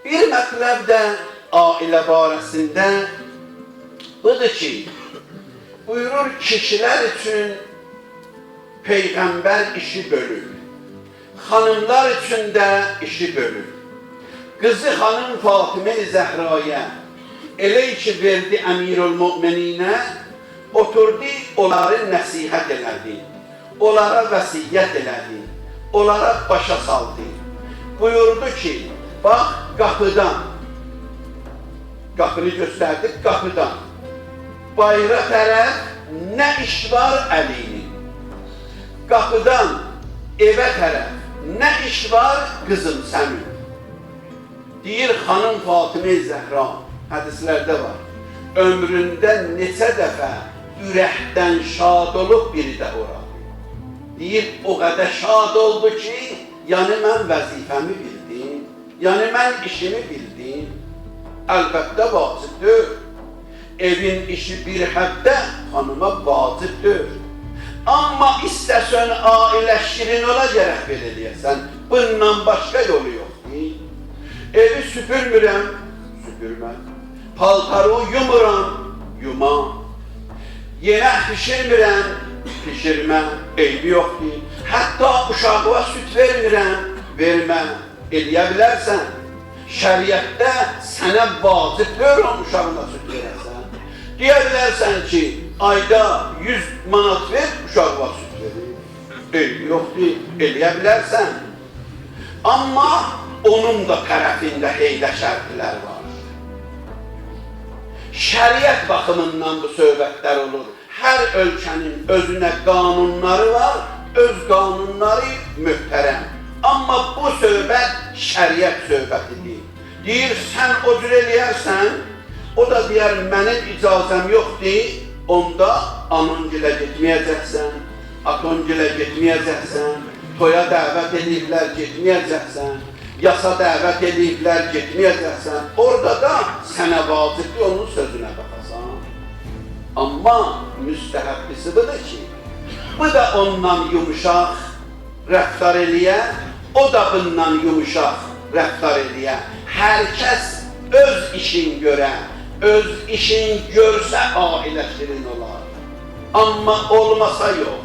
Bir mətləb də ailə barəsində budur ki, buyurur kişilər üçün Peyğəmbər işi bölür, xanımlar üçün də işi bölür. Qızı xanım Fatimə-i Zəhraya elə ki verdi Əmirül-Mü'minə, oturdu, onları nəsihət elədi, onlara vəsiyyət elədi, onlara başa saldı. Buyurdu ki, bax qapıdan, qapını göstərdik qapıdan, bayra tərəf nə iş var əlinin, qapıdan evə tərəf nə iş var qızım sənin. Deyir xanım Fatimə-i Zəhra, hədislərdə var, ömründə neçə dəfə ürəkdən şad olub biri də ora. Deyir, o qədər şad oldu ki, yəni mən vəzifəmi bildim, yəni mən işimi bildim. Əlbəttə vacibdir. Evin işi bir həddə xanıma vacibdir. Amma istəsən ailə şirin ola gərək belə deyəsən, bundan başqa yolu yoxdur. Evi süpürmürəm, süpürməm. Paltarı yumuram, yumam. Yemək pişirmirəm, pişirməm, eybi yoxdur. Hətta uşağıma süt vermirəm, verməm. Eləyə bilərsən, şəriətdə sənə vacibdir o uşağına süt verəsən. Deyə bilərsən ki, ayda 100 manat ver, uşağıma süt verir. Eybi yoxdur, eləyə bilərsən. Amma onun da tərəfində heylə şərtlər var. Şəriət baxımından bu söhbətlər olur. Hər ölkənin özünə qanunları var, öz qanunları möhtərəm. Amma bu söhbət şəriət söhbətidir. Deyir, sən o cür eləyərsən, o da deyər, mənim icazəm yoxdur, onda anongilə getməyəcəksən, atongilə getməyəcəksən, toya dəvət ediblər, getməyəcəksən, yasa dəvət ediblər, getməyəcəksən, orada da sənə vacibdir, onun sözünə baxasan. Amma müstəhəbbisi budur ki, bu da ondan yumuşaq rəftar eləyə, o da bundan yumuşaq rəftar eləyə. Hər kəs öz işin görə, öz işin görsə ailə şirin olar. Amma olmasa yox.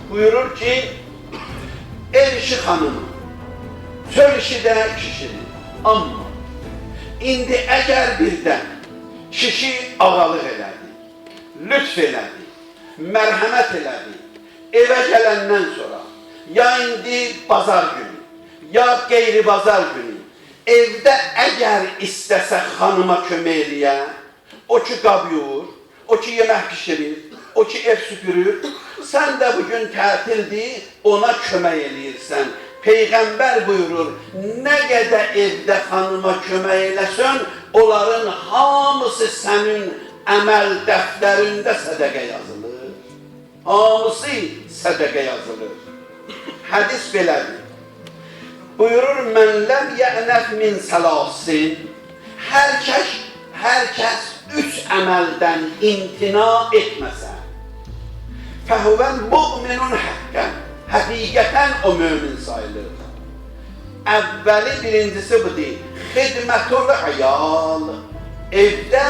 Buyurur ki, ev işi xanımı, çöl işi də kişidir. Amma indi əgər birdən kişi ağalıq elədi, lütf elədi, mərhəmət elədi, evə gələndən sonra, ya indi bazar günü, ya qeyri-bazar günü, evdə əgər istəsə xanıma kömək eləyə, o ki qab yuyur, o ki yemək pişirir, o ki ev süpürür, sən də bugün tətildir, ona kömək eləyirsən. Peyğəmbər buyurur, nə qədər evdə xanıma kömək eləsən, onların hamısı sənin əməl dəftərində sədəqə yazılır. Hamısı sədəqə yazılır. Hədis belədir. Buyurur, mən ləm yənəf min səlasin, hər kəs 3 əməldən imtina etməsə, fəhuvən müminun həqqən, həqiqətən o mömin sayılır. Əvvəli birincisi budur, xidmətul əyal, evdə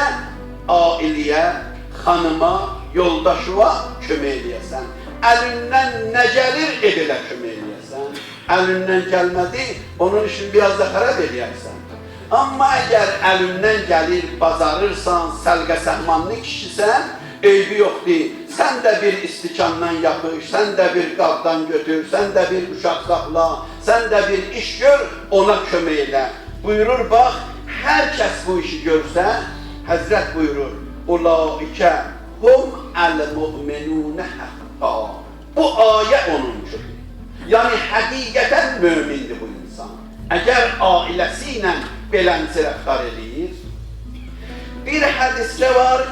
ailəyə, xanıma, yoldaşıva kömək eləyəsən. Əlindən nə gəlir, edilə kömək eləyəsən. Əlindən gəlmədi, onun işini biraz da xərab eləyərsən. Amma əgər əlindən gəlir, bazarırsan, səlqə-səhmanlı kişisən, eybi yoxdur. Sən də bir istikandan yapış, sən də bir qabdan götür, sən də bir uşaq saxla, sən də bir iş gör, ona kömək elə. Buyurur, bax, hər kəs bu işi görsə, Həzrət buyurur, Ulaikə hum əl-mü'minunə həqqa. Bu ayə onun üçündür. Yəni, həqiqətən mömindir bu insan. Əgər ailəsi ilə beləncə rəftar edir. Bir hədisdə var,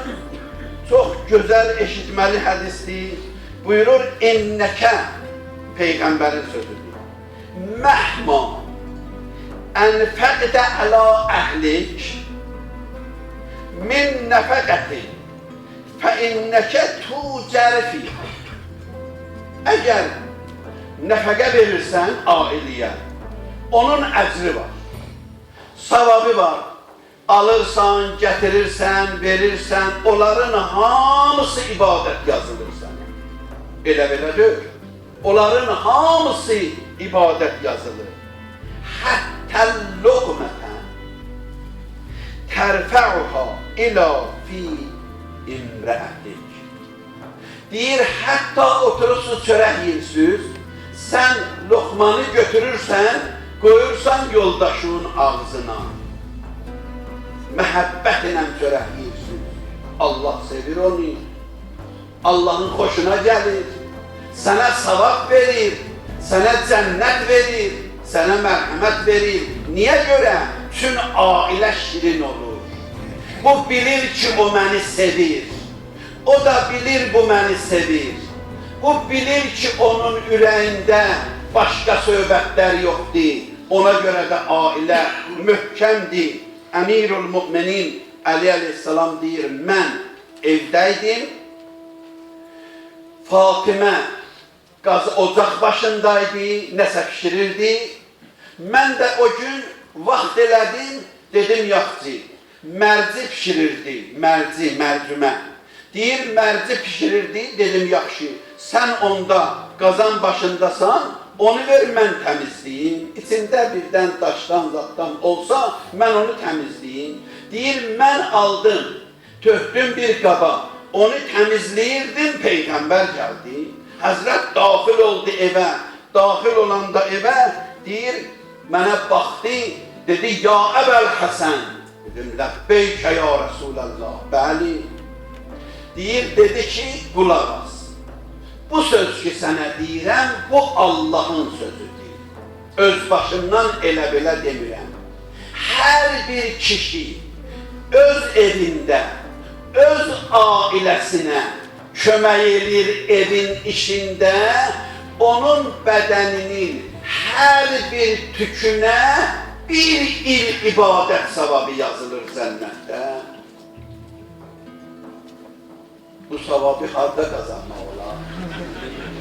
çox gözəl eşitməli hədisdir. Buyurur, innəkə, Peyğəmbərin sözüdür. Məhma, ənfəqdə əla əhlik, min nəfəqətin, fə innəkə tucər fiyhə. Əgər nəfəqə verirsən ailəyə, onun əcri var. savabı var. Alırsan, getirirsen, verirsen, onların hamısı ibadet yazılır sana. Elə deyil. Onların hamısı ibadet yazılır. Hatta lokmeten terfa'uha ila fi imra'atik. Deyir, hatta oturursun çörək yiyirsiniz, sen lokmanı götürürsen, koyursan yoldaşının ağzına. Məhəbbətlə çörək yiyirsiniz. Allah sevir onu. Allah'ın hoşuna gelir. Sana savab verir. Sana cennet verir. Sana merhamet verir. Niye göre? Çünkü aile şirin olur. Bu bilir ki o beni sevir. O da bilir bu beni sevir. Bu bilir ki onun ürəyində başka söhbətlər yoxdur. Ona göre de aile möhkəmdir. Emirul Müminin Ali Aleyhisselam deyir, mən evdəydim, Fatimə ocaq başındaydı, nəsə pişirirdi. Mən də o gün vaxt elədim, dedim yaxçı, mərci pişirirdi, mərcümə. Deyir, mərci pişirirdi, dedim yaxşı, sən onda qazan başındasan, onu ver mən təmizləyim. İçində birdən daşdan, zatdan olsa, mən onu təmizləyim. Deyir, mən aldım, tökdüm bir qaba, onu təmizləyirdim, Peyğəmbər gəldi. Həzrət daxil oldu evə, daxil olanda evə, deyir, mənə baxdı, dedi, ya Əbəl Həsən. Dedim, ləbbeykə ya Rasulallah, bəli. Deyir, dedi ki, qulaq as. Bu söz ki sənə deyirəm, bu Allahın sözüdür. Öz başımdan elə belə demirəm. Hər bir kişi öz evində, öz ailəsinə kömək edir evin işində, onun bədəninin hər bir tükünə bir il ibadət savabı yazılır cənnətdə. Bu savabı harda qazanmaq olar?